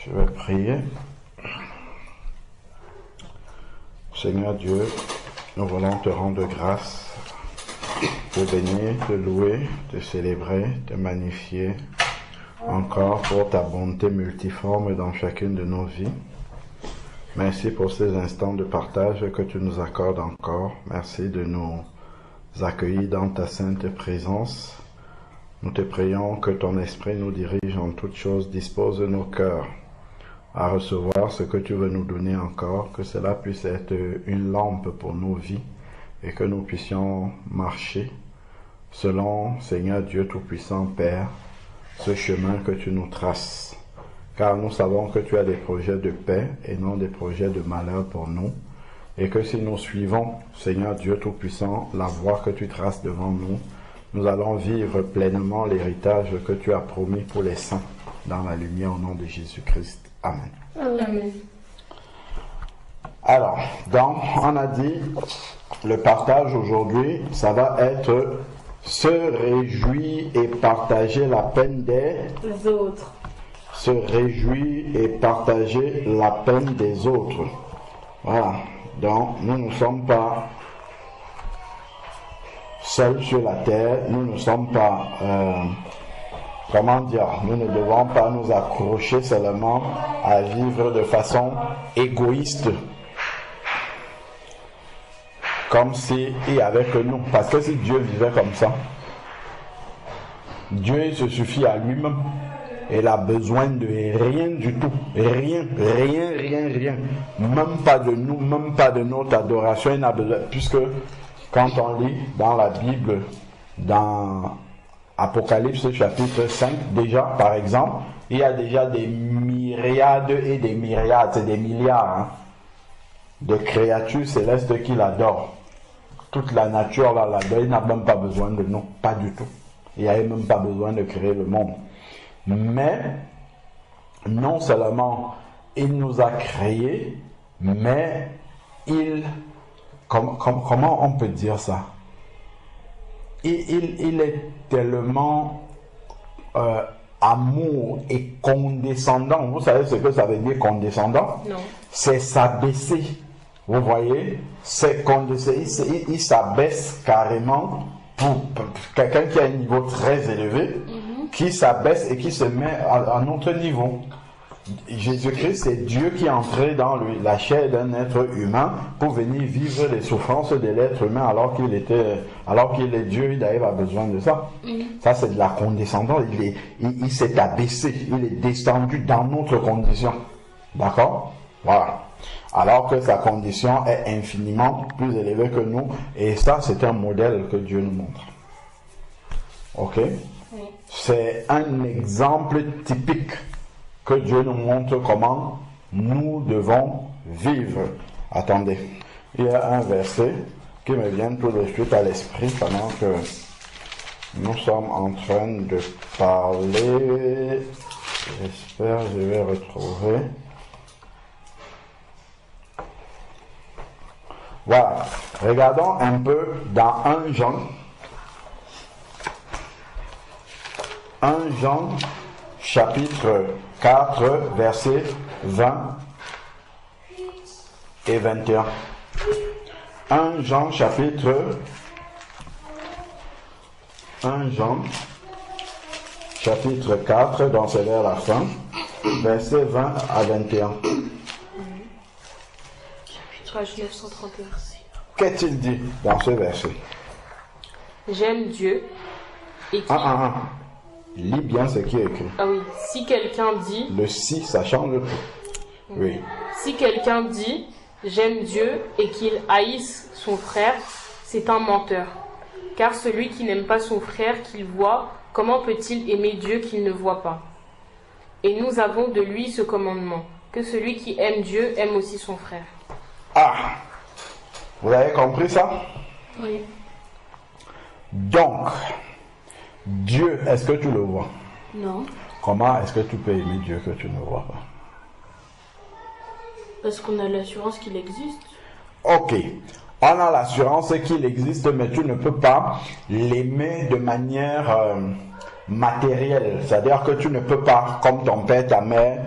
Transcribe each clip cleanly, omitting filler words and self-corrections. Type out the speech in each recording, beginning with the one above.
Je vais prier. Seigneur Dieu, nous voulons te rendre grâce, te bénir, te louer, te célébrer, te magnifier encore pour ta bonté multiforme dans chacune de nos vies. Merci pour ces instants de partage que tu nous accordes encore. Merci de nous accueillir dans ta sainte présence. Nous te prions que ton esprit nous dirige en toutes choses, dispose nos cœurs à recevoir ce que tu veux nous donner encore, que cela puisse être une lampe pour nos vies et que nous puissions marcher selon, Seigneur Dieu Tout-Puissant Père, ce chemin que tu nous traces. Car nous savons que tu as des projets de paix et non des projets de malheur pour nous, et que si nous suivons, Seigneur Dieu Tout-Puissant, la voie que tu traces devant nous, nous allons vivre pleinement l'héritage que tu as promis pour les saints dans la lumière au nom de Jésus-Christ. Amen. Amen. Alors, donc, on a dit, le partage aujourd'hui, ça va être se réjouir et partager la peine des autres. Se réjouir et partager la peine des autres. Voilà. Donc, nous ne sommes pas seuls sur la terre, nous ne sommes pas, nous ne devons pas nous accrocher seulement à vivre de façon égoïste, comme si il y avait que nous. Parce que si Dieu vivait comme ça, Dieu il se suffit à lui-même. Il a besoin de rien du tout. Rien. Même pas de nous, même pas de notre adoration. Il n'a besoin, puisque quand on lit dans la Bible, dans Apocalypse chapitre 5, déjà, par exemple, il y a déjà des myriades et des myriades, c'est des milliards, de créatures célestes qui l'adorent. Toute la nature là l'adore, il n'a même pas besoin de nous, pas du tout. Il n'a même pas besoin de créer le monde. Mais, non seulement il nous a créés, mais comment on peut dire ça? Il est tellement amour et condescendant. Vous savez ce que ça veut dire condescendant? Non. C'est s'abaisser. Vous voyez? C'est condescender. Il s'abaisse carrément pour quelqu'un qui a un niveau très élevé, qui s'abaisse et qui se met à notre niveau. Jésus-Christ, c'est Dieu qui est entré dans lui, la chair d'un être humain, pour venir vivre les souffrances de l'être humain alors qu'il est Dieu, il n'avait pas besoin de ça. Ça, c'est de la condescendance. Il s'est abaissé, il est descendu dans notre condition. D'accord? Voilà. Alors que sa condition est infiniment plus élevée que nous, et ça, c'est un modèle que Dieu nous montre. Ok? Oui. C'est un exemple typique que Dieu nous montre comment nous devons vivre. Attendez, il y a un verset qui me vient tout de suite à l'esprit pendant que nous sommes en train de parler. J'espère que je vais retrouver. Voilà, regardons un peu dans 1 Jean. 1 Jean chapitre 4, versets 20 et 21. 1 Jean chapitre 4, donc c'est vers la fin, versets 20 à 21. Chapitre 931. Qu'est-il dit dans ce verset? J'aime Dieu et qui... Lis bien ce qui est écrit. Ah oui, si quelqu'un dit... Le si, ça change tout. Oui. Si quelqu'un dit « J'aime Dieu » et qu'il haïsse son frère, c'est un menteur. Car celui qui n'aime pas son frère qu'il voit, comment peut-il aimer Dieu qu'il ne voit pas? Et nous avons de lui ce commandement, que celui qui aime Dieu aime aussi son frère. Ah! Vous avez compris ça? Oui. Donc, Dieu, est-ce que tu le vois? Non. Comment est-ce que tu peux aimer Dieu que tu ne vois pas? Parce qu'on a l'assurance qu'il existe. Ok. On a l'assurance qu'il existe, mais tu ne peux pas l'aimer de manière matériel. C'est-à-dire que tu ne peux pas, comme ton père, ta mère,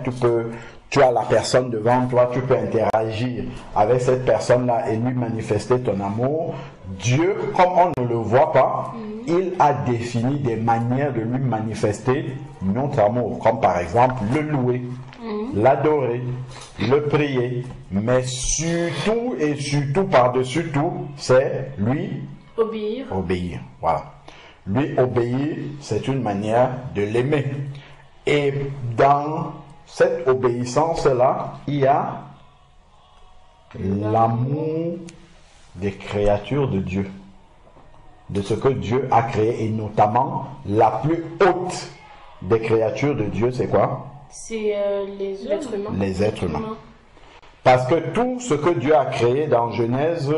tu as la personne devant toi, tu peux interagir avec cette personne-là et lui manifester ton amour. Dieu, comme on ne le voit pas, il a défini des manières de lui manifester notre amour, comme par exemple le louer, l'adorer, le prier, mais surtout et surtout par-dessus tout, c'est lui obéir. Voilà. Lui obéir, c'est une manière de l'aimer. Et dans cette obéissance-là, il y a l'amour des créatures de Dieu, de ce que Dieu a créé, et notamment la plus haute des créatures de Dieu, c'est quoi? C'est les êtres humains. Les êtres humains. Parce que tout ce que Dieu a créé dans Genèse,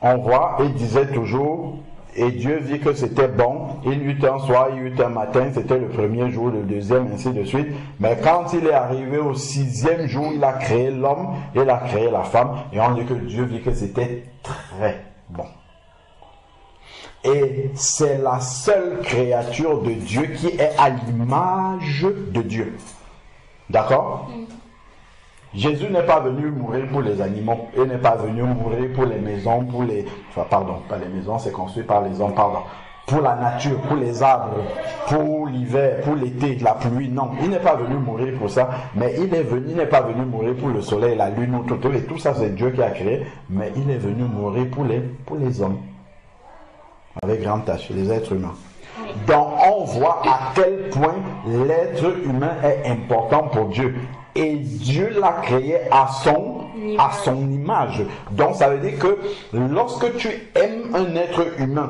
on voit, il disait toujours, et Dieu vit que c'était bon, il y eut un soir, il y eut un matin, c'était le premier jour, le deuxième, ainsi de suite. Mais quand il est arrivé au 6e jour, il a créé l'homme, il a créé la femme, et on dit que Dieu vit que c'était très bon. Et c'est la seule créature de Dieu qui est à l'image de Dieu. D'accord? Jésus n'est pas venu mourir pour les animaux. Il n'est pas venu mourir pour les maisons, pour les... Enfin, pardon, pas les maisons, c'est construit par les hommes, pardon. Pour la nature, pour les arbres, pour l'hiver, pour l'été, la pluie, non. Il n'est pas venu mourir pour ça, mais il n'est pas venu mourir pour le soleil, la lune, ou tout, et tout ça c'est Dieu qui a créé, mais il est venu mourir pour les hommes. Avec grande tâche, les êtres humains. Donc on voit à quel point l'être humain est important pour Dieu. Et Dieu l'a créé à son image. Donc ça veut dire que lorsque tu aimes un être humain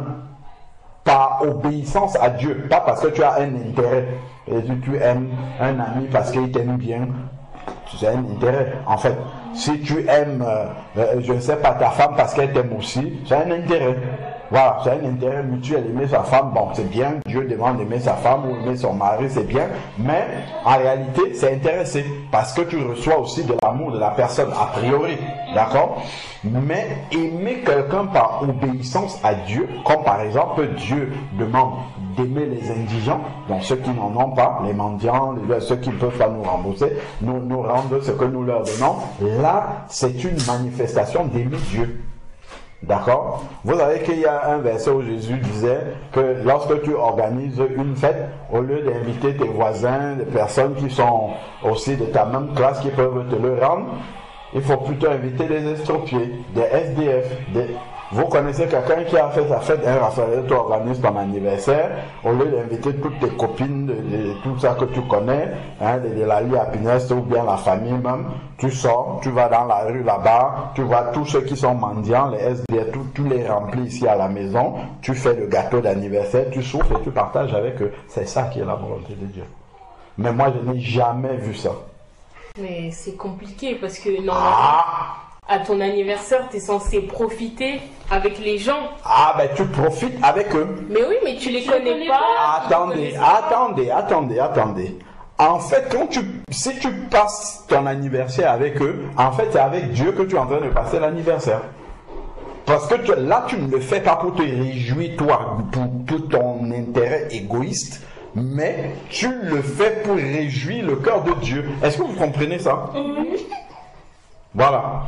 par obéissance à Dieu, pas parce que tu as un intérêt, et tu aimes un ami parce qu'il t'aime bien, c'est un intérêt en fait. Si tu aimes, je ne sais pas, ta femme parce qu'elle t'aime aussi, c'est un intérêt. Voilà, c'est un intérêt mutuel. Aimer sa femme, bon, c'est bien. Dieu demande d'aimer sa femme ou aimer son mari, c'est bien. Mais en réalité, c'est intéressé parce que tu reçois aussi de l'amour de la personne, a priori. D'accord? Mais aimer quelqu'un par obéissance à Dieu, comme par exemple Dieu demande d'aimer les indigents, donc ceux qui n'en ont pas, les mendiants, ceux qui ne peuvent pas nous rembourser, nous rendre ce que nous leur donnons. Là, c'est une manifestation d'aimer Dieu. D'accord? Vous savez qu'il y a un verset où Jésus disait que lorsque tu organises une fête, au lieu d'inviter tes voisins, des personnes qui sont aussi de ta même classe, qui peuvent te le rendre, il faut plutôt inviter des estropiés, des SDF, Vous connaissez quelqu'un qui a fait sa fête, Raphaël, tu organises ton anniversaire, au lieu d'inviter toutes tes copines, de tout ça que tu connais, de la Lie à Pinès ou bien la famille même, tu sors, tu vas dans la rue là-bas, tu vois tous ceux qui sont mendiants, les SDF, tu les remplis ici à la maison, tu fais le gâteau d'anniversaire, tu souffles et tu partages avec eux. C'est ça qui est la volonté de Dieu. Mais moi, je n'ai jamais vu ça. Mais c'est compliqué parce que à ton anniversaire, tu es censé profiter avec les gens. Ah, ben tu profites avec eux. Mais oui, mais tu les connais pas. Attendez. En fait, si tu passes ton anniversaire avec eux, en fait, c'est avec Dieu que tu es en train de passer l'anniversaire. Parce que là, tu ne le fais pas pour te réjouir, toi, pour ton intérêt égoïste, mais tu le fais pour réjouir le cœur de Dieu. Est-ce que vous comprenez ça? Voilà.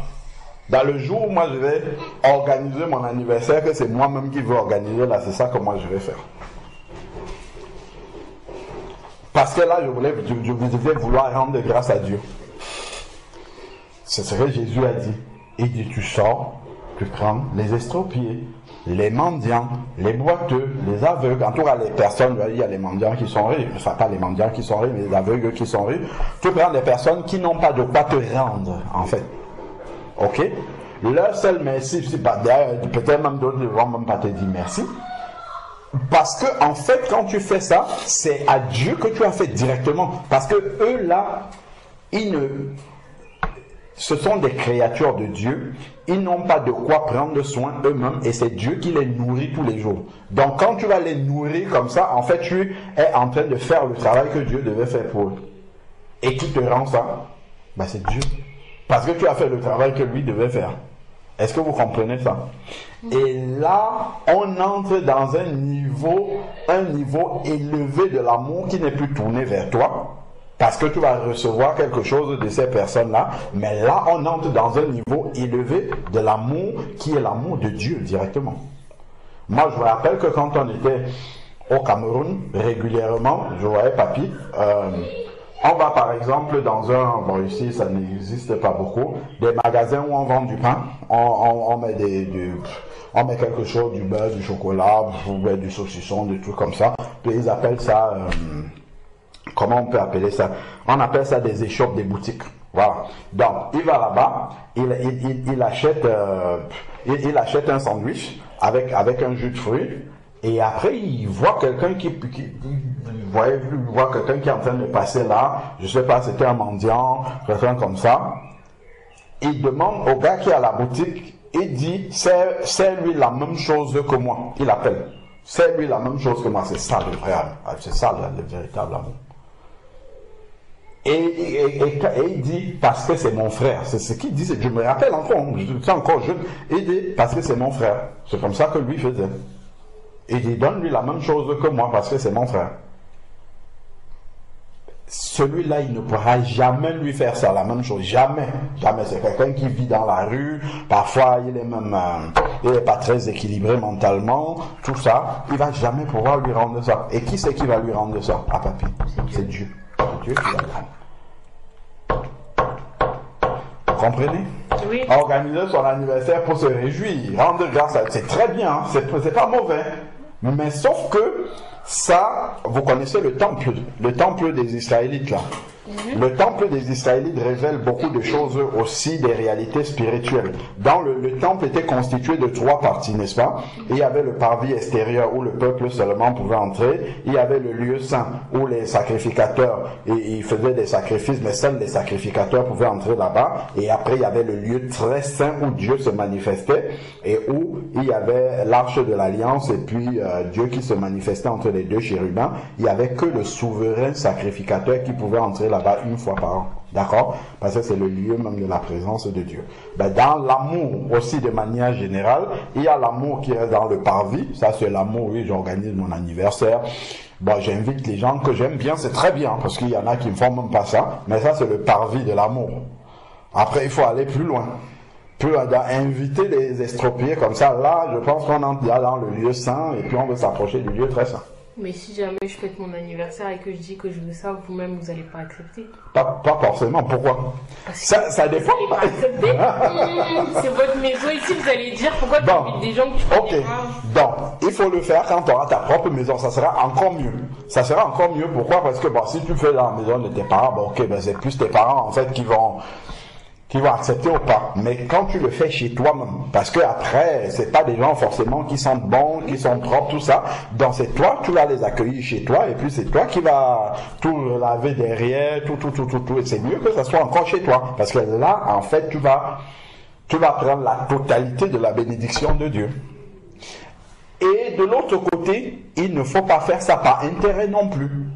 Dans le jour où moi je vais organiser mon anniversaire, que c'est moi-même qui veux organiser, là, c'est ça que moi je vais faire. Parce que là, je devais vouloir rendre grâce à Dieu. C'est ce que Jésus a dit. Il dit, tu sors, tu prends les estropiés, les mendiants, les boiteux, les aveugles, en tout cas les personnes, il y a les mendiants qui sont riches, enfin pas les mendiants qui sont riches, mais les aveugles qui sont riches. Tu prends des personnes qui n'ont pas de quoi te rendre, en fait. Ok? Leur seul merci, peut-être même d'autres ne vont même pas te dire merci. Parce que, en fait, quand tu fais ça, c'est à Dieu que tu as fait directement. Parce que eux là, ce sont des créatures de Dieu. Ils n'ont pas de quoi prendre soin eux-mêmes et c'est Dieu qui les nourrit tous les jours. Donc, quand tu vas les nourrir comme ça, en fait, tu es en train de faire le travail que Dieu devait faire pour eux. Et qui te rend ça? Ben, c'est Dieu. Parce que tu as fait le travail que lui devait faire. Est-ce que vous comprenez ça? Et là, on entre dans un niveau élevé de l'amour qui n'est plus tourné vers toi, parce que tu vas recevoir quelque chose de ces personnes-là. Mais là, on entre dans un niveau élevé de l'amour qui est l'amour de Dieu directement. Moi, je me rappelle que quand on était au Cameroun, régulièrement, je voyais Papy. On va par exemple dans un, bon ici ça n'existe pas beaucoup, des magasins où on vend du pain, on met on met quelque chose, du beurre, du chocolat, du saucisson, des trucs comme ça. Puis ils appellent ça, comment on peut appeler ça? On appelle ça des échoppes des boutiques. Voilà. Donc il va là-bas, il achète un sandwich avec un jus de fruits. Et après, il voit quelqu'un qui est en train de passer là, je sais pas, c'était un mendiant, quelqu'un comme ça. Il demande au gars qui est à la boutique, il dit, c'est lui la même chose que moi. Il appelle. C'est lui la même chose que moi. C'est ça le vrai amour. C'est ça le véritable amour. Et il dit, parce que c'est mon frère. C'est ce qu'il dit. Je me rappelle encore, c'est encore jeune. Il dit, parce que c'est mon frère. C'est comme ça que lui faisait. Et il donne lui la même chose que moi parce que c'est mon frère. Celui-là, il ne pourra jamais lui faire ça, la même chose. Jamais. Jamais. C'est quelqu'un qui vit dans la rue. Parfois, il est même, il n'est pas très équilibré mentalement. Tout ça. Il va jamais pouvoir lui rendre ça. Et qui c'est qui va lui rendre ça? Ah, papy. C'est Dieu. C'est Dieu qui va le rendre. Vous comprenez? Oui. Organiser son anniversaire pour se réjouir, rendre grâce à... C'est très bien, hein? C'est pas mauvais. Mais sauf que ça, vous connaissez le temple des Israélites là. Le temple des Israélites révèle beaucoup de choses aussi, des réalités spirituelles. Dans le temple était constitué de 3 parties, n'est-ce pas? Il y avait le parvis extérieur où le peuple seulement pouvait entrer. Il y avait le lieu saint où les sacrificateurs, ils faisaient des sacrifices, mais seuls les sacrificateurs pouvaient entrer là-bas. Et après, il y avait le lieu très saint où Dieu se manifestait et où il y avait l'arche de l'alliance et puis Dieu qui se manifestait entre les 2 chérubins. Il n'y avait que le souverain sacrificateur qui pouvait entrer là-bas une fois par an, d'accord? Parce que c'est le lieu même de la présence de Dieu. Ben, dans l'amour aussi de manière générale, il y a l'amour qui reste dans le parvis. Ça c'est l'amour, oui, j'organise mon anniversaire. Bon, j'invite les gens que j'aime bien, c'est très bien, parce qu'il y en a qui ne font même pas ça, mais ça c'est le parvis de l'amour. Après, il faut aller plus loin. Plus inviter les estropiés comme ça, là, je pense qu'on entre dans le lieu saint, et puis on veut s'approcher du lieu très saint. Mais si jamais je fête mon anniversaire et que je dis que je veux ça, vous-même, vous n'allez pas accepter. Pas forcément. Pourquoi? Ça dépend. Vous n'allez pas accepter. C'est votre maison ici, vous allez dire pourquoi tu invites des gens que tu connais pas. Donc, il faut le faire quand tu auras ta propre maison. Ça sera encore mieux. Ça sera encore mieux. Pourquoi? Parce que bon, si tu fais dans la maison de tes parents, bon, ok, ben c'est plus tes parents en fait qui vont accepter ou pas. Mais quand tu le fais chez toi-même, parce que après, c'est pas des gens forcément qui sentent bon, qui sont propres, tout ça. Donc c'est toi, tu vas les accueillir chez toi, et puis c'est toi qui vas tout laver derrière, tout. Et c'est mieux que ça soit encore chez toi. Parce que là, en fait, tu vas prendre la totalité de la bénédiction de Dieu. Et de l'autre côté, il ne faut pas faire ça par intérêt non plus.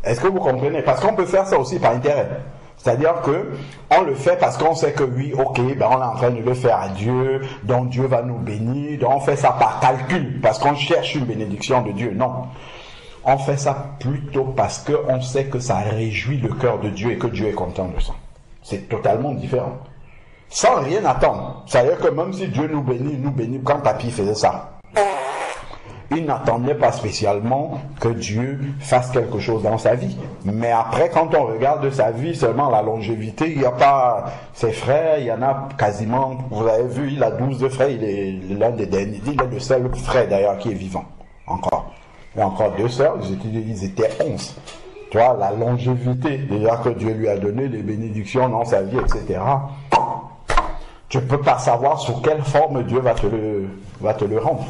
Est-ce que vous comprenez? Parce qu'on peut faire ça aussi par intérêt. C'est-à-dire que on le fait parce qu'on sait que oui, ok, ben on est en train de le faire à Dieu, donc Dieu va nous bénir, donc on fait ça par calcul, parce qu'on cherche une bénédiction de Dieu. Non. On fait ça plutôt parce qu'on sait que ça réjouit le cœur de Dieu et que Dieu est content de ça. C'est totalement différent. Sans rien attendre. C'est-à-dire que même si Dieu nous bénit quand Papy faisait ça. Il n'attendait pas spécialement que Dieu fasse quelque chose dans sa vie. Mais après, quand on regarde sa vie, seulement la longévité, il n'y a pas ses frères, il y en a quasiment, vous avez vu, il a 12 frères, il est l'un des derniers, il est le seul frère d'ailleurs qui est vivant, encore. Et encore 2 sœurs, ils étaient 11. Tu vois, la longévité, déjà que Dieu lui a donné, les bénédictions dans sa vie, etc. Tu ne peux pas savoir sous quelle forme Dieu va te le rendre.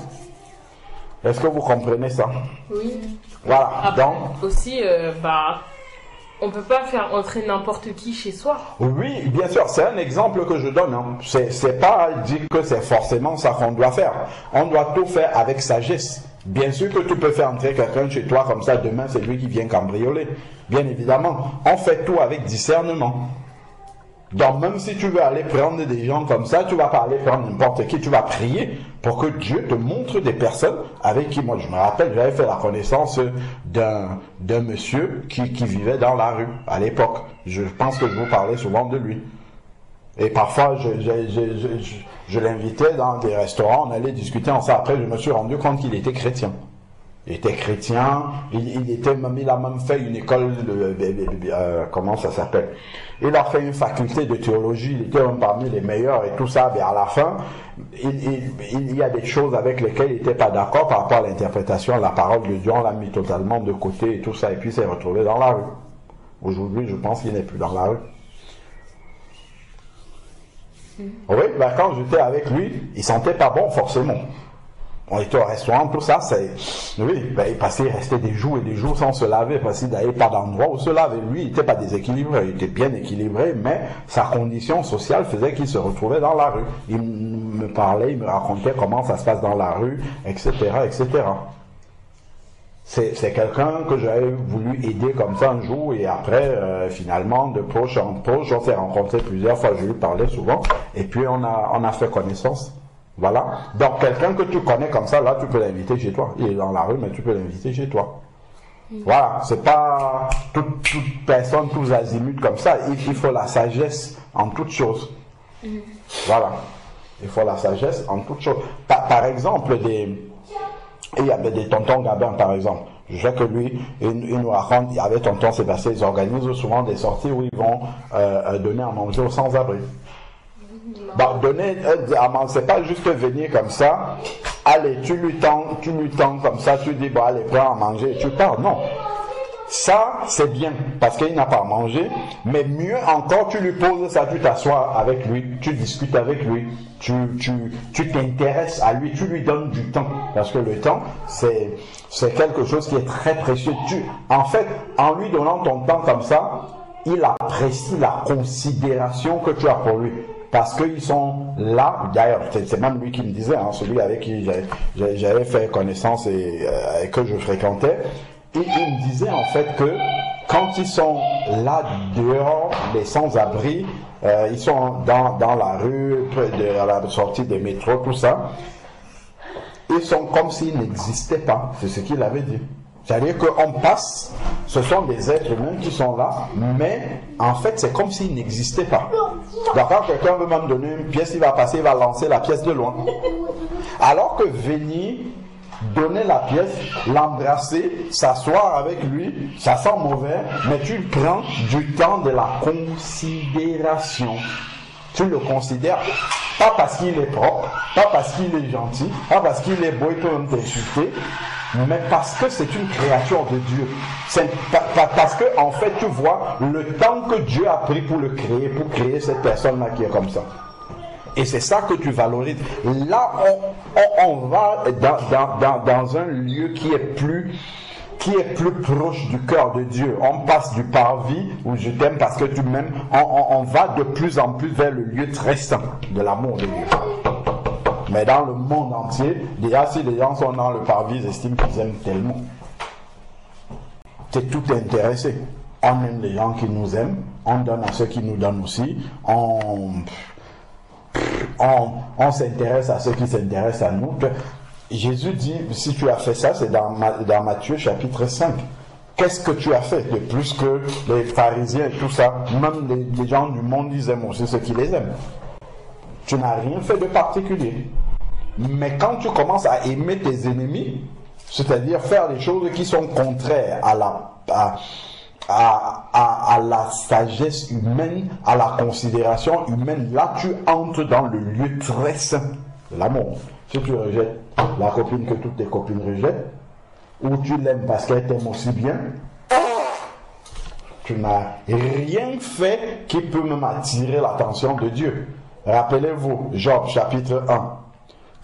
Est-ce que vous comprenez ça? Oui. Voilà. Après, donc aussi, on peut pas faire entrer n'importe qui chez soi. Oui, bien sûr, c'est un exemple que je donne. Hein. C'est pas dire que c'est forcément ça qu'on doit faire. On doit tout faire avec sagesse. Bien sûr que tu peux faire entrer quelqu'un chez toi comme ça, demain c'est lui qui vient cambrioler. Bien évidemment, on fait tout avec discernement. Donc même si tu veux aller prendre des gens comme ça, tu vas pas aller prendre n'importe qui, tu vas prier pour que Dieu te montre des personnes avec qui, moi je me rappelle, j'avais fait la connaissance d'un monsieur qui vivait dans la rue à l'époque. Je pense que je vous parlais souvent de lui. Et parfois je l'invitais dans des restaurants, on allait discuter ensemble. Après je me suis rendu compte qu'il était chrétien. Il était chrétien, il a même fait une école comment ça s'appelle? Il a fait une faculté de théologie, il était même parmi les meilleurs et tout ça, mais à la fin, il y a des choses avec lesquelles il n'était pas d'accord par rapport à l'interprétation de la parole de Dieu, on l'a mis totalement de côté et tout ça, et puis il s'est retrouvé dans la rue. Aujourd'hui, je pense qu'il n'est plus dans la rue. Oui, ben quand j'étais avec lui, il sentait pas bon forcément. On était au restaurant, tout ça, oui, ben, il restait des jours et des jours sans se laver, parce qu'il n'avait pas d'endroit où se laver. Lui, il n'était pas déséquilibré, il était bien équilibré, mais sa condition sociale faisait qu'il se retrouvait dans la rue. Il me parlait, il me racontait comment ça se passe dans la rue, etc., etc. C'est quelqu'un que j'avais voulu aider comme ça un jour, et après, finalement, de poche en poche, on s'est rencontrés plusieurs fois, je lui parlais souvent, et puis on a fait connaissance. Voilà. Donc, quelqu'un que tu connais comme ça, là, tu peux l'inviter chez toi. Il est dans la rue, mais tu peux l'inviter chez toi. Voilà. C'est pas toute personne, tous azimuts comme ça. Il faut la sagesse en toutes choses. Voilà. Il faut la sagesse en toutes choses. Par exemple, il y avait des tontons Gabin, par exemple. Je sais que lui, il nous raconte, avec tonton Sébastien, ils organisent souvent des sorties où ils vont donner à manger aux sans-abri. Bah, donner à manger, c'est pas juste venir comme ça, allez, tu lui tends comme ça, tu dis, bah, allez, prends à manger, et tu pars. Non. Ça, c'est bien, parce qu'il n'a pas à manger, mais mieux encore, tu lui poses ça, tu t'assois avec lui, tu discutes avec lui, tu t'intéresses à lui, tu lui donnes du temps, parce que le temps, c'est quelque chose qui est très précieux. En fait, en lui donnant ton temps comme ça, il apprécie la considération que tu as pour lui. Parce qu'ils sont là, d'ailleurs, c'est même lui qui me disait, hein, celui avec qui j'avais fait connaissance et que je fréquentais, et il me disait en fait que quand ils sont là dehors, les sans-abri, ils sont dans la rue, à la sortie des métros, tout ça, ils sont comme s'ils n'existaient pas, c'est ce qu'il avait dit. C'est-à-dire qu'on passe, ce sont des êtres humains qui sont là, mais en fait c'est comme s'ils n'existaient pas. Donc quand quelqu'un veut même donner une pièce, il va passer, il va lancer la pièce de loin. Alors que venir, donner la pièce, l'embrasser, s'asseoir avec lui, ça sent mauvais, mais tu prends du temps de la considération. Tu le considères pas parce qu'il est propre, pas parce qu'il est gentil, pas parce qu'il est beau, il peut même t'insulter, mais parce que c'est une créature de Dieu. Parce que en fait tu vois le temps que Dieu a pris pour le créer, pour créer cette personne-là qui est comme ça. Et c'est ça que tu valorises. Là, on va dans un lieu qui est plus proche du cœur de Dieu. On passe du parvis où je t'aime parce que tu m'aimes. On va de plus en plus vers le lieu très saint de l'amour de Dieu. Mais dans le monde entier, déjà si les gens sont dans le parvis, ils estiment qu'ils aiment tellement. C'est tout intéressé. On aime les gens qui nous aiment, on donne à ceux qui nous donnent aussi, on s'intéresse à ceux qui s'intéressent à nous. Jésus dit, si tu as fait ça, c'est dans Matthieu chapitre 5. Qu'est-ce que tu as fait de plus que les pharisiens et tout ça? Même les gens du monde, ils aiment aussi ceux qui les aiment. Tu n'as rien fait de particulier. Mais quand tu commences à aimer tes ennemis, c'est-à-dire faire des choses qui sont contraires à la sagesse humaine, à la considération humaine, là tu entres dans le lieu très saint de l'amour. Si tu rejettes la copine que toutes tes copines rejettent, ou tu l'aimes parce qu'elle t'aime aussi bien, tu n'as rien fait qui peut même attirer l'attention de Dieu. Rappelez-vous, Job chapitre 1.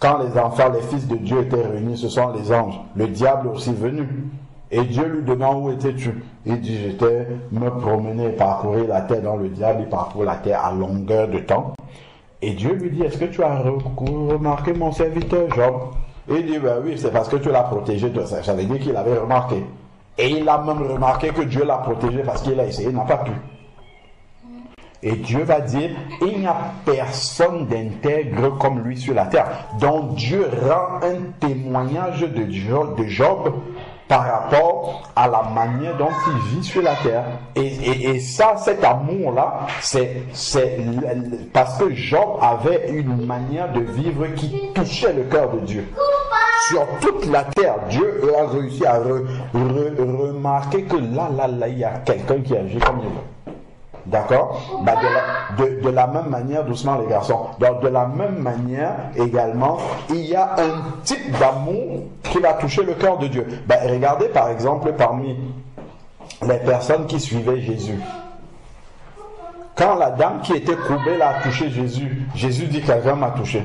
Quand les enfants, les fils de Dieu étaient réunis, ce sont les anges. Le diable est aussi venu. Et Dieu lui demande où étais-tu? Il dit, j'étais me promener, parcourir la terre. Dans le diable, il parcourt la terre à longueur de temps. Et Dieu lui dit, est-ce que tu as remarqué mon serviteur Job? Et il dit, ben oui, c'est parce que tu l'as protégé de ça. Ça veut dire qu'il avait remarqué. Et il a même remarqué que Dieu l'a protégé parce qu'il a essayé, il n'a pas pu. Et Dieu va dire, il n'y a personne d'intègre comme lui sur la terre. Donc Dieu rend un témoignage de Job par rapport à la manière dont il vit sur la terre. Et ça, cet amour-là, c'est parce que Job avait une manière de vivre qui touchait le cœur de Dieu. Sur toute la terre, Dieu a réussi à remarquer que là, il y a quelqu'un qui agit comme il veut. D'accord? De la même manière, doucement les garçons, donc de la même manière également, il y a un type d'amour qui va toucher le cœur de Dieu. Regardez par exemple parmi les personnes qui suivaient Jésus. Quand la dame qui était courbée a touché Jésus, Jésus dit quelqu'un m'a touché.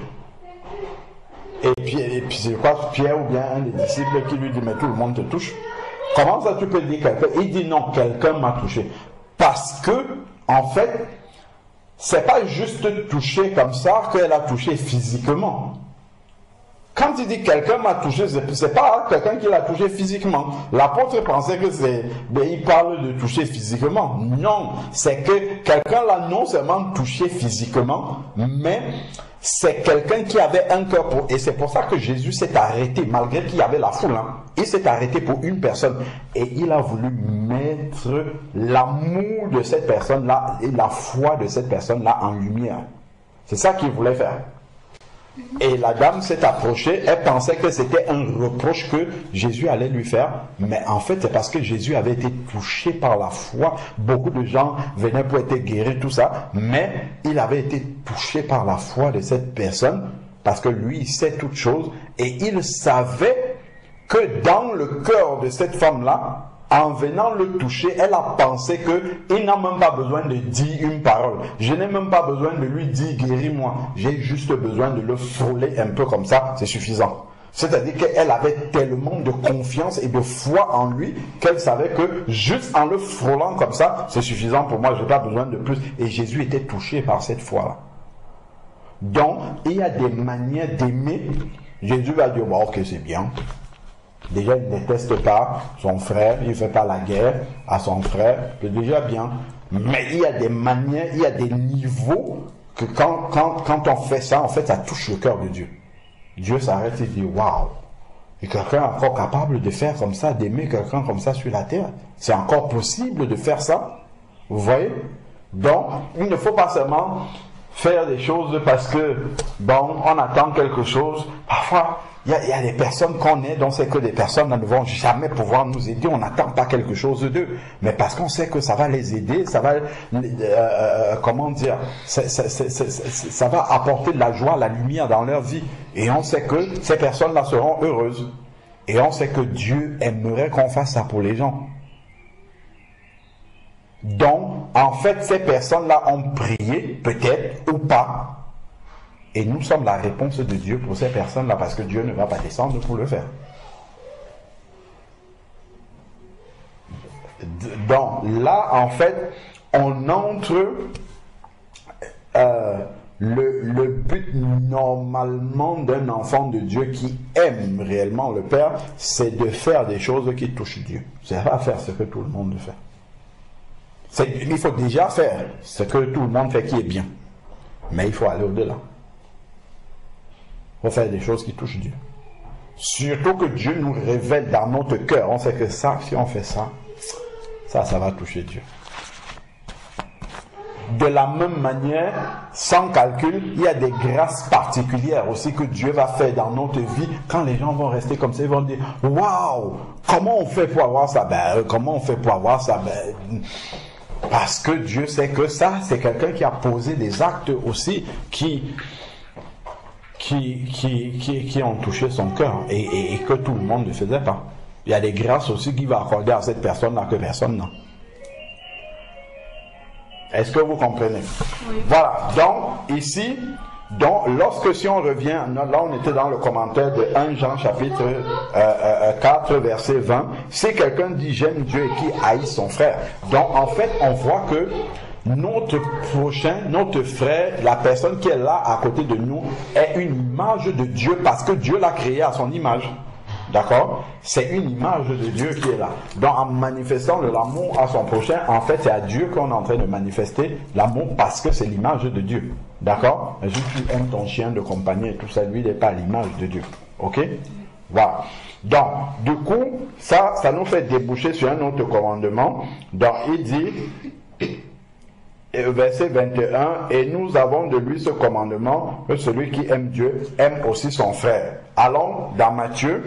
Et puis c'est quoi Pierre ou bien un des disciples qui lui dit mais tout le monde te touche. Comment ça tu peux dire quelqu'un? Il dit non, quelqu'un m'a touché. Parce que en fait, c'est pas juste toucher comme ça qu'elle a touché physiquement. Quand il dit quelqu'un m'a touché, c'est pas quelqu'un qui l'a touché physiquement. L'apôtre pensait que il parle de toucher physiquement. Non, c'est que quelqu'un l'a non seulement touché physiquement, mais c'est quelqu'un qui avait un cœur pour... Et c'est pour ça que Jésus s'est arrêté, malgré qu'il y avait la foule. Il s'est arrêté pour une personne. Et il a voulu mettre l'amour de cette personne-là et la foi de cette personne-là en lumière. C'est ça qu'il voulait faire. Et la dame s'est approchée, elle pensait que c'était un reproche que Jésus allait lui faire, mais en fait c'est parce que Jésus avait été touché par la foi. Beaucoup de gens venaient pour être guéris, tout ça, mais il avait été touché par la foi de cette personne, parce que lui il sait toutes choses, et il savait que dans le cœur de cette femme-là, en venant le toucher, elle a pensé qu'il n'a même pas besoin de dire une parole. Je n'ai même pas besoin de lui dire guéris-moi. J'ai juste besoin de le frôler un peu comme ça, c'est suffisant. C'est-à-dire qu'elle avait tellement de confiance et de foi en lui qu'elle savait que juste en le frôlant comme ça, c'est suffisant pour moi, je n'ai pas besoin de plus. Et Jésus était touché par cette foi-là. Donc, il y a des manières d'aimer. Jésus va dire, bon, ok, c'est bien. Déjà, il ne déteste pas son frère, il ne fait pas la guerre à son frère, c'est déjà bien. Mais il y a des manières, il y a des niveaux que quand on fait ça, en fait, ça touche le cœur de Dieu. Dieu s'arrête et dit, waouh, et quelqu'un est encore capable de faire comme ça, d'aimer quelqu'un comme ça sur la terre. C'est encore possible de faire ça. Vous voyez? Donc, il ne faut pas seulement faire des choses parce que, bon, on attend quelque chose. Parfois, il y a des personnes qu'on est, dont c'est que des personnes ne vont jamais pouvoir nous aider, on n'attend pas quelque chose d'eux, mais parce qu'on sait que ça va les aider, ça va, comment dire, ça va apporter de la joie, la lumière dans leur vie, et on sait que ces personnes-là seront heureuses, et on sait que Dieu aimerait qu'on fasse ça pour les gens. Donc, en fait, ces personnes-là ont prié, peut-être, ou pas, et nous sommes la réponse de Dieu pour ces personnes-là, parce que Dieu ne va pas descendre pour le faire. Donc là, en fait, on entre le but normalement d'un enfant de Dieu qui aime réellement le Père, c'est de faire des choses qui touchent Dieu. C'est pas faire ce que tout le monde fait. Il faut déjà faire ce que tout le monde fait qui est bien. Mais il faut aller au-delà. Il faut faire des choses qui touchent Dieu. Surtout que Dieu nous révèle dans notre cœur. On sait que ça, si on fait ça, ça va toucher Dieu. De la même manière, sans calcul, il y a des grâces particulières aussi que Dieu va faire dans notre vie. Quand les gens vont rester comme ça, ils vont dire « Waouh, comment on fait pour avoir ça ?» Comment on fait pour avoir ça parce que Dieu sait que ça, c'est quelqu'un qui a posé des actes aussi qui ont touché son cœur et que tout le monde ne faisait pas. Il y a des grâces aussi qu'il va accorder à cette personne-là que personne n'a. Est-ce que vous comprenez? Oui. Voilà, donc ici, lorsque si on revient, là on était dans le commentaire de 1 Jean chapitre 4 verset 20, si quelqu'un dit j'aime Dieu et qui haït son frère, donc en fait on voit que notre prochain, notre frère, la personne qui est là à côté de nous, est une image de Dieu parce que Dieu l'a créé à son image. D'accord? C'est une image de Dieu qui est là. Donc en manifestant l'amour à son prochain, en fait c'est à Dieu qu'on est en train de manifester l'amour parce que c'est l'image de Dieu. D'accord? Mais si tu aimes ton chien de compagnie et tout ça, lui il n'est pas l'image de Dieu. Ok? Voilà. Donc, du coup, ça nous fait déboucher sur un autre commandement. Donc il dit, verset 21, et nous avons de lui ce commandement, que celui qui aime Dieu aime aussi son frère. Allons dans Matthieu,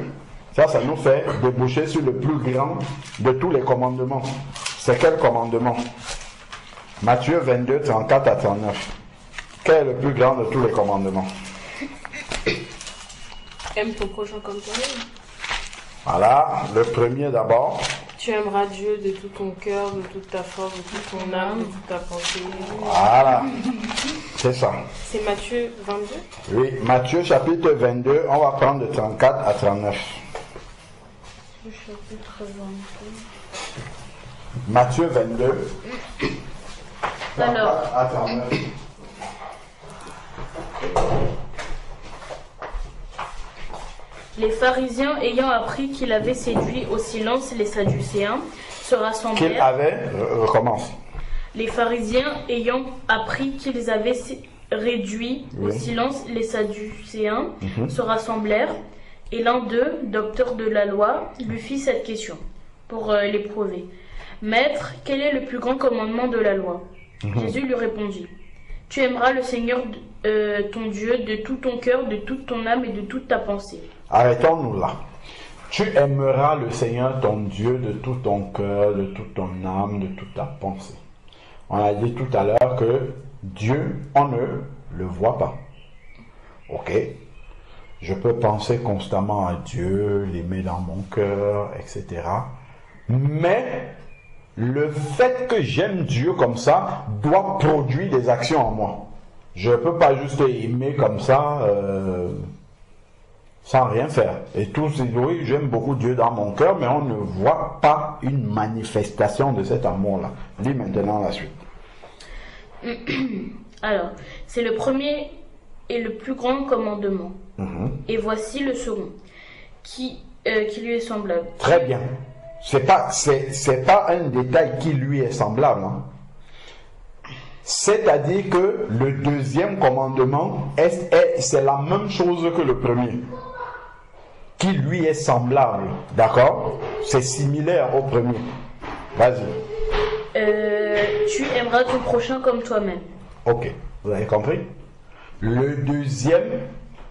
ça nous fait déboucher sur le plus grand de tous les commandements. C'est quel commandement? Matthieu 22, 34 à 39. Quel est le plus grand de tous les commandements? Aime ton prochain comme toi-même. Voilà, le premier d'abord. Tu aimeras Dieu de tout ton cœur, de toute ta force, de toute ton âme, de toute ta pensée. Voilà, c'est ça. C'est Matthieu 22? Oui, Matthieu chapitre 22, on va prendre de 34 à 39. Chapitre 22. Matthieu 22, 34 Alors. à 39. Les pharisiens ayant appris qu'il avait séduit au silence les Sadducéens se rassemblèrent. Qu'il avait, recommence. Les pharisiens ayant appris qu'ils avaient réduit au silence les Sadducéens se rassemblèrent, et l'un d'eux, docteur de la loi, lui fit cette question pour l'éprouver. Maître, quel est le plus grand commandement de la loi? Jésus lui répondit. Tu aimeras le Seigneur ton Dieu de tout ton cœur, de toute ton âme et de toute ta pensée. Arrêtons-nous là. Tu aimeras le Seigneur ton Dieu de tout ton cœur, de toute ton âme, de toute ta pensée. On a dit tout à l'heure que Dieu, on ne le voit pas. Ok? Je peux penser constamment à Dieu, l'aimer dans mon cœur, etc. Mais le fait que j'aime Dieu comme ça doit produire des actions en moi. Je ne peux pas juste aimer comme ça sans rien faire. Et tous disent, oui, j'aime beaucoup Dieu dans mon cœur, mais on ne voit pas une manifestation de cet amour-là. Lis maintenant la suite. Alors, c'est le premier et le plus grand commandement. Et voici le second, qui lui est semblable. Très bien. C'est pas un détail qui lui est semblable. Hein. C'est-à-dire que le deuxième commandement, c'est la même chose que le premier. Qui lui est semblable. D'accord? C'est similaire au premier. Vas-y. Tu aimeras ton prochain comme toi-même. Ok. Vous avez compris? Le deuxième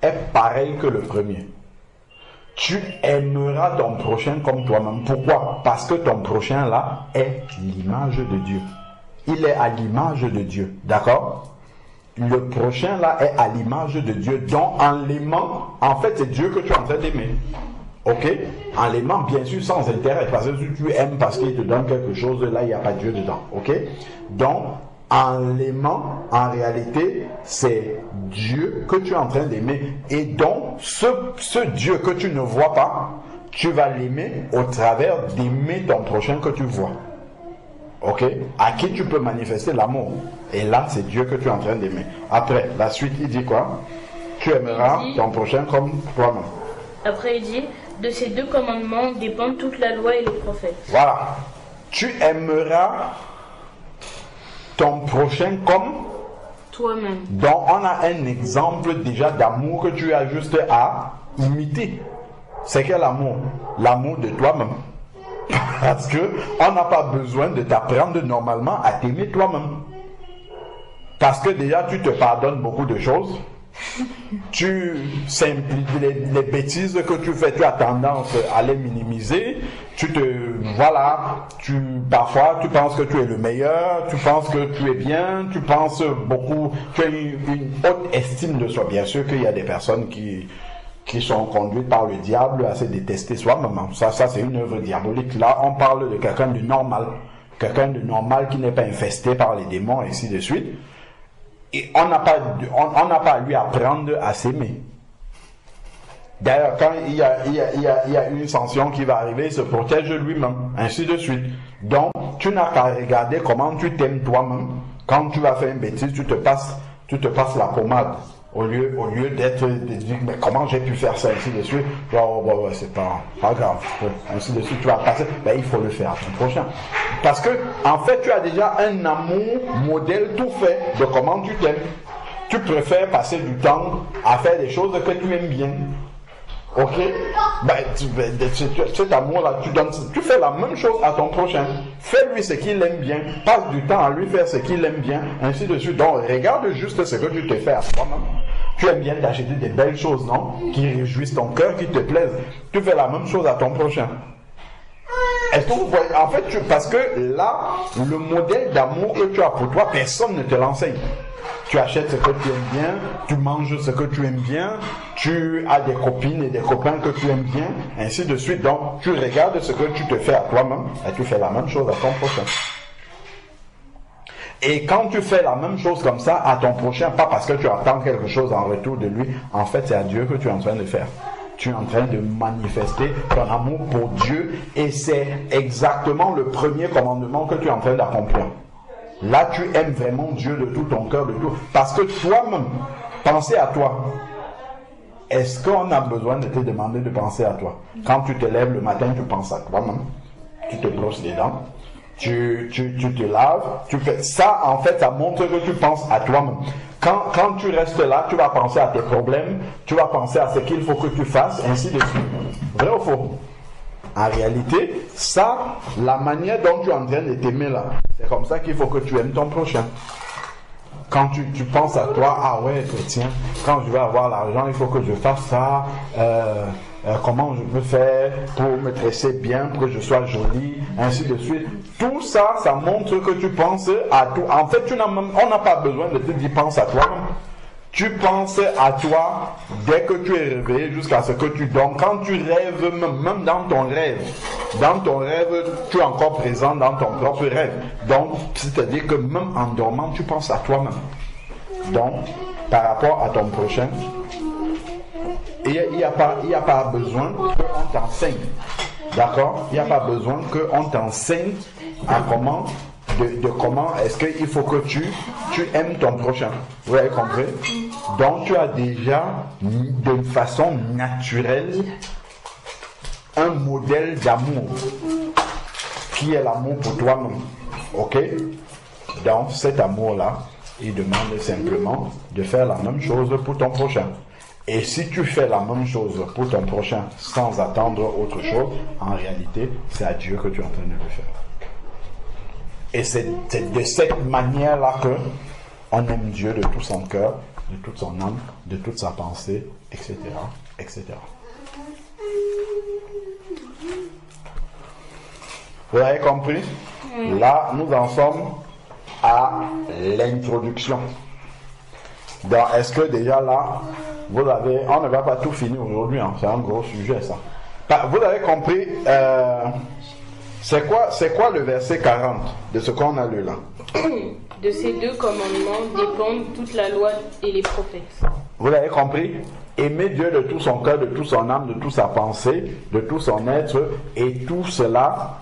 est pareil que le premier. Tu aimeras ton prochain comme toi-même. Pourquoi? Parce que ton prochain là est l'image de Dieu. Il est à l'image de Dieu. D'accord? Le prochain là est à l'image de Dieu. Donc en l'aimant, en fait c'est Dieu que tu es en train d'aimer. Ok? En l'aimant bien sûr sans intérêt. Parce que si tu aimes parce qu'il te donne quelque chose, là il n'y a pas Dieu dedans. Ok? Donc en l'aimant, en réalité, c'est Dieu que tu es en train d'aimer. Et donc, ce Dieu que tu ne vois pas, tu vas l'aimer au travers d'aimer ton prochain que tu vois. Ok? À qui tu peux manifester l'amour. Et là, c'est Dieu que tu es en train d'aimer. Après, la suite, il dit quoi? Tu aimeras ton prochain comme toi-même. Après, il dit, de ces deux commandements dépendent toute la loi et les prophètes. Voilà. Tu aimeras ton prochain comme toi-même. Donc on a un exemple déjà d'amour que tu as juste à imiter. C'est quel amour? L'amour de toi-même. Parce que on n'a pas besoin de t'apprendre normalement à t'aimer toi-même. Parce que déjà tu te pardonnes beaucoup de choses. Tu simplifies les bêtises que tu fais, tu as tendance à les minimiser. Parfois tu penses que tu es le meilleur, tu penses que tu es bien, tu penses beaucoup, tu as une haute estime de soi. Bien sûr qu'il y a des personnes qui sont conduites par le diable à se détester soi-même. Ça c'est une œuvre diabolique. Là on parle de quelqu'un de normal, qui n'est pas infesté par les démons et ainsi de suite. Et on n'a pas à lui apprendre à s'aimer. D'ailleurs, quand il y a une sanction qui va arriver, il se protège lui-même, ainsi de suite. Donc, tu n'as qu'à regarder comment tu t'aimes toi-même. Quand tu vas faire une bêtise, tu te passes la pommade. Au lieu d'être, de dire, mais comment j'ai pu faire ça, ainsi de suite, genre, ouais, c'est pas grave, ainsi de suite, tu vas passer, il faut le faire à ton prochain. Parce que, en fait, tu as déjà un amour modèle tout fait de comment tu t'aimes. Tu préfères passer du temps à faire des choses que tu aimes bien. Ok? Cet amour-là, tu fais la même chose à ton prochain. Fais-lui ce qu'il aime bien. Passe du temps à lui faire ce qu'il aime bien. Ainsi de suite. Donc, regarde juste ce que tu te fais à toi-même. Tu aimes bien t'acheter des belles choses, non? Qui réjouissent ton cœur, qui te plaisent. Tu fais la même chose à ton prochain. Est-ce que vous voyez? En fait, parce que là, le modèle d'amour que tu as pour toi, personne ne te l'enseigne. Tu achètes ce que tu aimes bien, tu manges ce que tu aimes bien, tu as des copines et des copains que tu aimes bien, ainsi de suite. Donc, tu regardes ce que tu te fais à toi-même et tu fais la même chose à ton prochain. Et quand tu fais la même chose comme ça à ton prochain, pas parce que tu attends quelque chose en retour de lui, en fait, c'est à Dieu que tu es en train de faire. Tu es en train de manifester ton amour pour Dieu et c'est exactement le premier commandement que tu es en train d'accomplir. Là, tu aimes vraiment Dieu de tout ton cœur, de tout. Parce que toi-même, penser à toi. Est-ce qu'on a besoin de te demander de penser à toi? Quand tu te lèves le matin, tu penses à toi-même. Tu te brosses les dents. Tu te laves. Tu fais ça, en fait, ça montre que tu penses à toi-même. Quand tu restes là, tu vas penser à tes problèmes. Tu vas penser à ce qu'il faut que tu fasses, ainsi de suite. Vrai ou faux? En réalité, ça, la manière dont tu es en train de t'aimer là, c'est comme ça qu'il faut que tu aimes ton prochain. Quand tu penses à toi, ah ouais, chrétien, quand je vais avoir l'argent, il faut que je fasse ça, comment je peux faire pour me dresser bien, pour que je sois jolie, ainsi de suite. Tout ça, ça montre que tu penses à toi. En fait, on n'a pas besoin de te dire pense à toi-même. Tu penses à toi dès que tu es réveillé jusqu'à ce que tu dors. Quand tu rêves, même dans ton rêve, tu es encore présent dans ton propre rêve. Donc, c'est-à-dire que même en dormant, tu penses à toi-même. Donc, par rapport à ton prochain, il n'y a pas besoin qu'on t'enseigne. D'accord? Il n'y a pas besoin qu'on t'enseigne à comment... De comment est-ce qu'il faut que tu aimes ton prochain. Vous avez compris? Donc tu as déjà de façon naturelle un modèle d'amour qui est l'amour pour toi-même. Ok? Donc cet amour-là, il demande simplement de faire la même chose pour ton prochain. Et si tu fais la même chose pour ton prochain sans attendre autre chose, en réalité, c'est à Dieu que tu es en train de le faire. Et c'est de cette manière-là qu'on aime Dieu de tout son cœur, de toute son âme, de toute sa pensée, etc. etc. Vous avez compris? Là, nous en sommes à l'introduction. Donc, est-ce que déjà là, on ne va pas tout finir aujourd'hui, hein, c'est un gros sujet ça. Vous avez compris, c'est quoi le verset 40 de ce qu'on a lu là? De ces deux commandements dépendent toute la loi et les prophètes. Vous l'avez compris? Aimer Dieu de tout son cœur, de toute son âme, de toute sa pensée, de tout son être, et tout cela,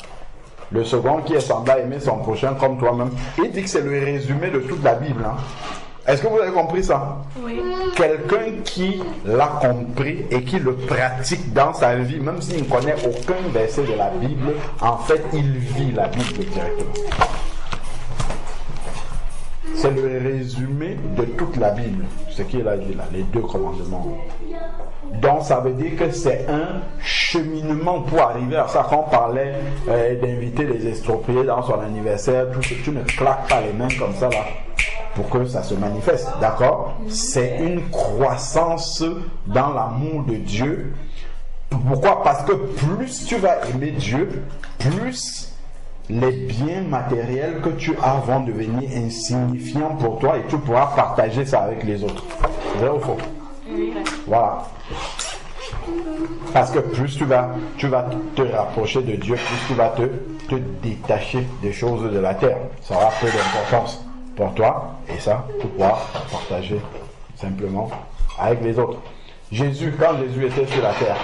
le second qui est semblable à aimer son prochain comme toi-même. Il dit que c'est le résumé de toute la Bible. Hein. Est-ce que vous avez compris ça? Oui. Quelqu'un qui l'a compris et qui le pratique dans sa vie, même s'il ne connaît aucun verset de la Bible, en fait, il vit la Bible directement. C'est le résumé de toute la Bible, ce qu'il a dit là, les deux commandements. Donc ça veut dire que c'est un cheminement pour arriver à ça. Quand on parlait d'inviter les expropriés dans son anniversaire, tu ne claques pas les mains comme ça là pour que ça se manifeste, d'accord? C'est une croissance dans l'amour de Dieu. Pourquoi? Parce que plus tu vas aimer Dieu, plus les biens matériels que tu as vont devenir insignifiants pour toi et tu pourras partager ça avec les autres. Vrai ou faux? Voilà. Parce que plus tu vas te rapprocher de Dieu, plus tu vas te détacher des choses de la terre. Ça aura peu d'importance pour toi et ça, tu pourras partager simplement avec les autres. Jésus, quand Jésus était sur la terre,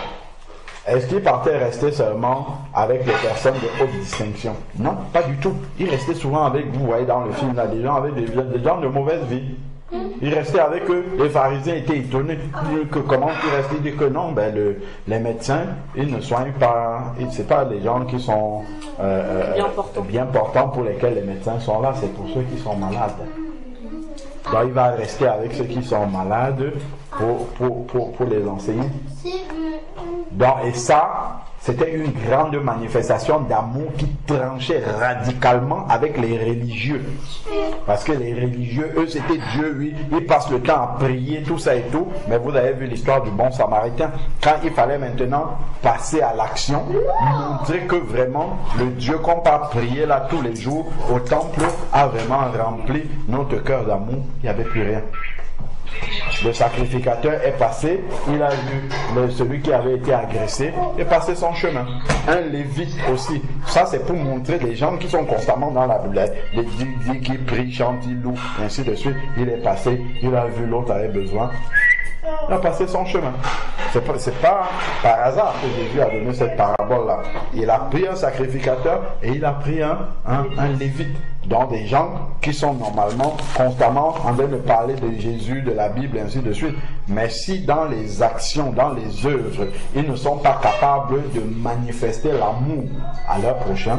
est-ce qu'il partait rester seulement avec les personnes de haute distinction? Non, pas du tout. Il restait souvent avec vous, voyez dans le film, là, des gens avec des gens de mauvaise vie. Il restait avec eux. Les pharisiens étaient étonnés. Que comment tu restes? Il dit que non, les médecins, ils ne soignent pas. Ce n'est pas les gens qui sont bien portants pour lesquels les médecins sont là. C'est pour ceux qui sont malades. Donc il va rester avec ceux qui sont malades pour les enseigner. Donc, et ça, c'était une grande manifestation d'amour qui tranchait radicalement avec les religieux. Parce que les religieux, eux, c'était Dieu, oui. Ils passent le temps à prier, tout ça et tout. Mais vous avez vu l'histoire du bon samaritain. Quand il fallait maintenant passer à l'action, montrer que vraiment le Dieu qu'on va prier là tous les jours au temple a vraiment rempli notre cœur d'amour. Il n'y avait plus rien. Le sacrificateur est passé, il a vu celui qui avait été agressé et passé son chemin. Un lévite aussi. Ça, c'est pour montrer des gens qui sont constamment dans la Bible. Qui prient, chantent, ils louent, ainsi de suite. Il est passé, il a vu l'autre avait besoin. Il a passé son chemin. C'est pas par hasard que Jésus a donné cette parabole-là. Il a pris un sacrificateur et il a pris un lévite. Donc des gens qui sont normalement constamment en train de parler de Jésus, de la Bible, et ainsi de suite. Mais si dans les actions, dans les œuvres, ils ne sont pas capables de manifester l'amour à leur prochain,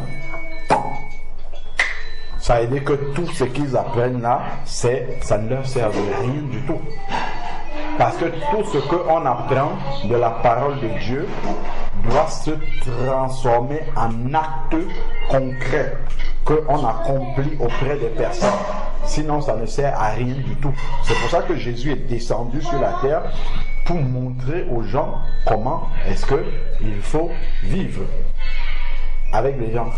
ça veut dire que tout ce qu'ils apprennent là, ça ne leur sert de rien du tout. Parce que tout ce qu'on apprend de la parole de Dieu doit se transformer en acte concret qu'on accomplit auprès des personnes. Sinon, ça ne sert à rien du tout. C'est pour ça que Jésus est descendu sur la terre pour montrer aux gens comment est-ce qu'il faut vivre avec les gens.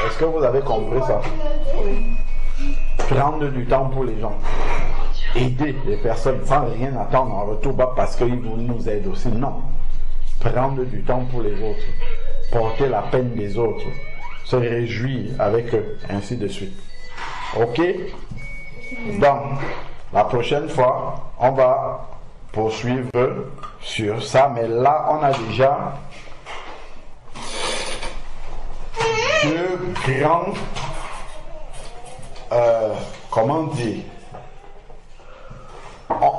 Est-ce que vous avez compris ça? Prendre du temps pour les gens. Aider les personnes sans rien attendre en retour parce qu'ils nous aident aussi. Non. Prendre du temps pour les autres. Porter la peine des autres. Se réjouir avec eux. Ainsi de suite. Ok? Donc, la prochaine fois, on va poursuivre sur ça. Mais là, on a déjà deux grands... comment dire?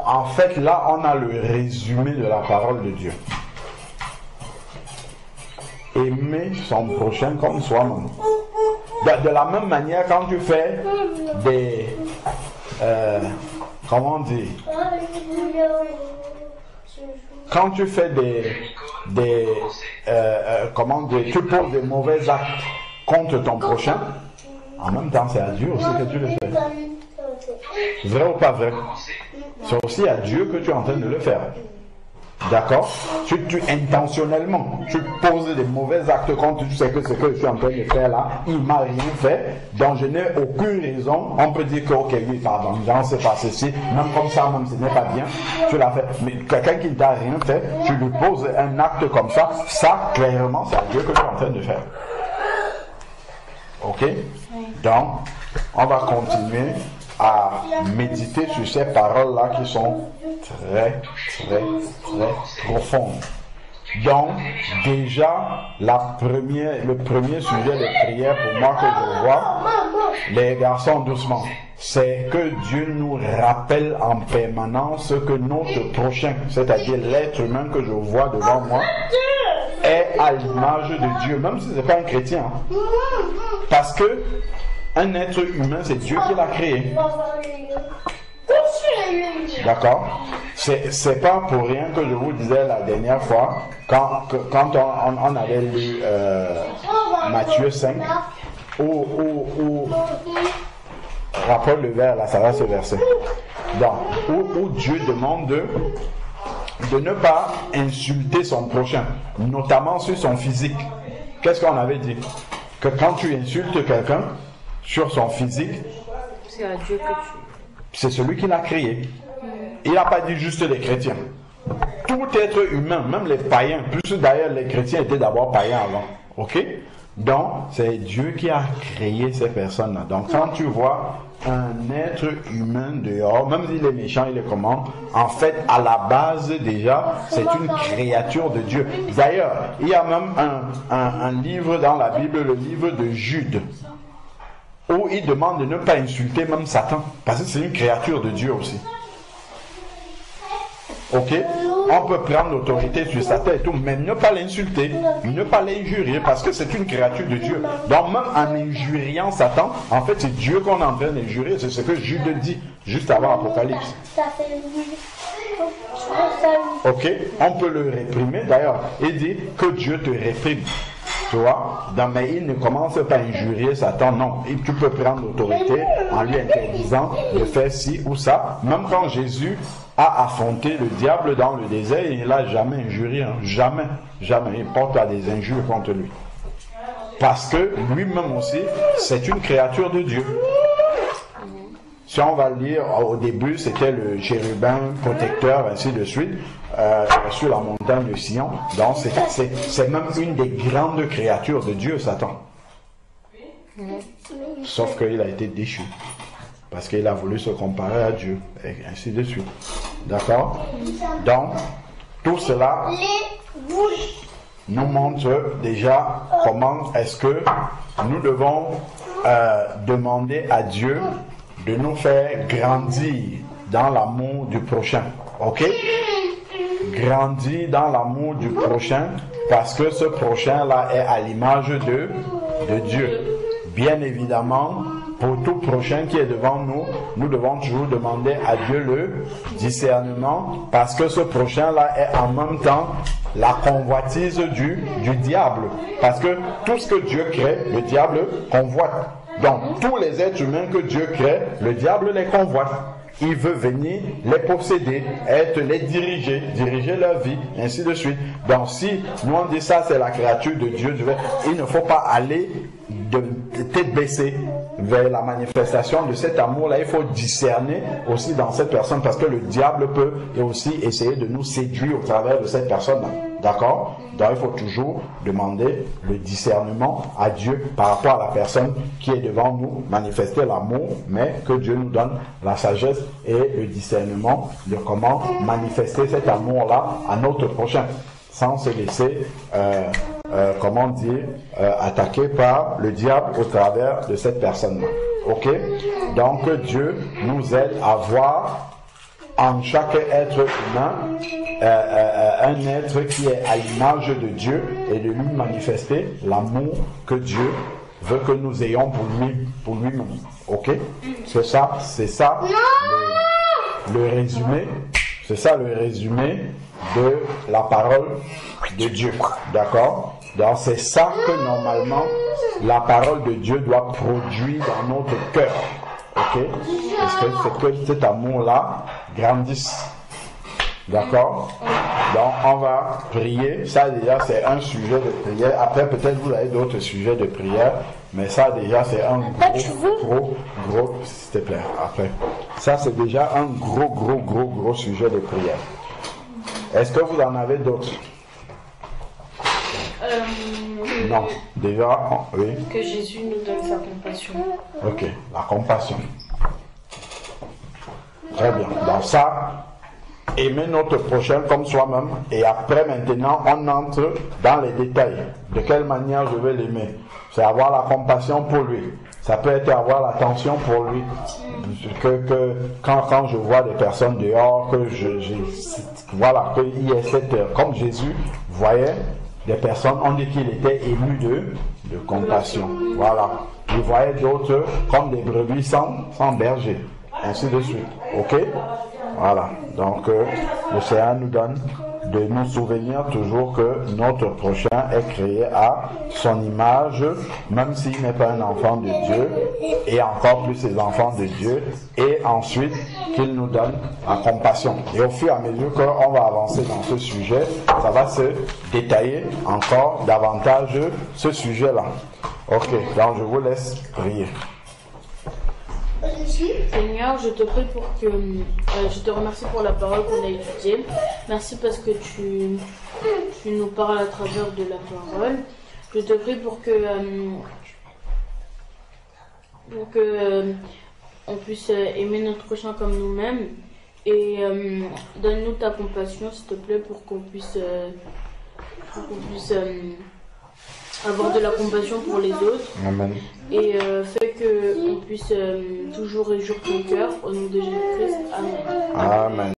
En fait, là, on a le résumé de la parole de Dieu. Aimer son prochain comme soi-même. De la même manière, quand tu fais des... comment dire? Quand tu fais comment dire? Tu poses des mauvais actes contre ton prochain, en même temps, c'est à Dieu aussi que tu le fais. Vrai ou pas vrai? C'est aussi à Dieu que tu es en train de le faire. D'accord? Tu intentionnellement, tu poses des mauvais actes contre, tu sais que ce que je suis en train de faire là, il m'a rien fait, donc je n'ai aucune raison. On peut dire que, ok, oui, pardon, j'en sais pas ceci, même comme ça, même ce n'est pas bien, tu l'as fait. Mais quelqu'un qui ne t'a rien fait, tu lui poses un acte comme ça, clairement, c'est à Dieu que tu es en train de faire. Ok? Donc, on va continuer à méditer sur ces paroles-là qui sont très, très, très profondes. Donc, déjà, le premier sujet de prière pour moi que je vois, les garçons doucement, c'est que Dieu nous rappelle en permanence que notre prochain, c'est-à-dire l'être humain que je vois devant moi, est à l'image de Dieu, même si ce n'est pas un chrétien. Parce que un être humain, c'est Dieu qui l'a créé. D'accord? C'est pas pour rien que je vous disais la dernière fois, quand on avait lu Matthieu 5, où rappelle le vers là, ça va ce verset. Donc, où Dieu demande de ne pas insulter son prochain, notamment sur son physique. Qu'est-ce qu'on avait dit? Que quand tu insultes quelqu'un sur son physique, c'est à Dieu que tu... c'est celui qui l'a créé. Il n'a pas dit juste les chrétiens. Tout être humain, même les païens, plus d'ailleurs les chrétiens étaient d'abord païens avant. Ok? Donc, c'est Dieu qui a créé ces personnes-là. Donc, quand tu vois un être humain dehors, même s'il est méchant, il est comment? En fait, à la base déjà, c'est une créature de Dieu. D'ailleurs, il y a même un livre dans la Bible, le livre de Jude, où il demande de ne pas insulter même Satan, parce que c'est une créature de Dieu aussi. Ok, on peut prendre l'autorité sur Satan et tout, mais ne pas l'insulter, ne pas l'injurier, parce que c'est une créature de Dieu. Donc même en injuriant Satan, en fait c'est Dieu qu'on est en train d'injurier, c'est ce que Jude dit juste avant Apocalypse. Ok, on peut le réprimer, d'ailleurs, il dit que Dieu te réprime. Tu vois, mais il ne commence pas à injurier Satan, non. Et tu peux prendre l'autorité en lui interdisant de faire ci ou ça. Même quand Jésus a affronté le diable dans le désert, il n'a jamais injurié, hein. Jamais, jamais. Il porte pas des injures contre lui. Parce que lui-même aussi, c'est une créature de Dieu. Si on va lire, au début, c'était le chérubin protecteur, ainsi de suite, sur la montagne de Sion. Donc, c'est même une des grandes créatures de Dieu, Satan. Sauf qu'il a été déchu. Parce qu'il a voulu se comparer à Dieu, et ainsi de suite. D'accord? Donc, tout cela nous montre déjà comment est-ce que nous devons demander à Dieu de nous faire grandir dans l'amour du prochain. Ok? Grandir dans l'amour du prochain, parce que ce prochain-là est à l'image de Dieu. Bien évidemment, pour tout prochain qui est devant nous, nous devons toujours demander à Dieu le discernement, parce que ce prochain-là est en même temps la convoitise du diable. Parce que tout ce que Dieu crée, le diable convoite. Donc, tous les êtres humains que Dieu crée, le diable les convoite. Il veut venir les posséder, les diriger leur vie, ainsi de suite. Donc, si nous on dit ça, c'est la créature de Dieu, il ne faut pas aller de tête baissée vers la manifestation de cet amour-là. Il faut discerner aussi dans cette personne, parce que le diable peut aussi essayer de nous séduire au travers de cette personne-là. D'accord? Donc il faut toujours demander le discernement à Dieu par rapport à la personne qui est devant nous, manifester l'amour, mais que Dieu nous donne la sagesse et le discernement de comment manifester cet amour-là à notre prochain, sans se laisser attaquer par le diable au travers de cette personne-là. Ok? Donc Dieu nous aide à voir en chaque être humain un être qui est à l'image de Dieu, et de lui manifester l'amour que Dieu veut que nous ayons pour lui-même. Ok? C'est ça le résumé. C'est ça le résumé de la parole de Dieu. D'accord? Donc c'est ça que normalement la parole de Dieu doit produire dans notre cœur. Ok? Parce que c'est que cet amour-là grandisse. D'accord? Donc on va prier. Ça déjà c'est un sujet de prière. Après peut-être vous avez d'autres sujets de prière, mais ça déjà c'est un gros, s'il te plaît, après. Ça c'est déjà un gros sujet de prière. Est-ce que vous en avez d'autres? Non. Déjà, oui. Que Jésus nous donne sa compassion. Ok, la compassion. Très bien. Donc ça, aimer notre prochain comme soi-même, et après maintenant on entre dans les détails. De quelle manière je vais l'aimer? C'est avoir la compassion pour lui. Ça peut être avoir l'attention pour lui. Quand je vois des personnes dehors, voilà, qu'il y ait cette, comme Jésus voyait des personnes, on dit qu'il était ému de compassion. Voilà. Il voyait d'autres comme des brebis sans berger. Ainsi de suite. Ok? Voilà. Donc, le Seigneur nous donne de nous souvenir toujours que notre prochain est créé à son image, même s'il n'est pas un enfant de Dieu, et encore plus les enfants de Dieu, et ensuite qu'il nous donne la compassion. Et au fur et à mesure qu'on va avancer dans ce sujet, ça va se détailler encore davantage ce sujet-là. Ok, donc je vous laisse prier. Seigneur, je te prie pour que je te remercie pour la parole qu'on a étudiée. Merci parce que tu nous parles à travers de la parole. Je te prie pour que on puisse aimer notre prochain comme nous-mêmes, et donne-nous ta compassion, s'il te plaît, pour qu'on puisse avoir de la compassion pour les autres. Amen. Et fais qu'on puisse toujours réjouir ton cœur. Au nom de Jésus-Christ. Amen. Amen.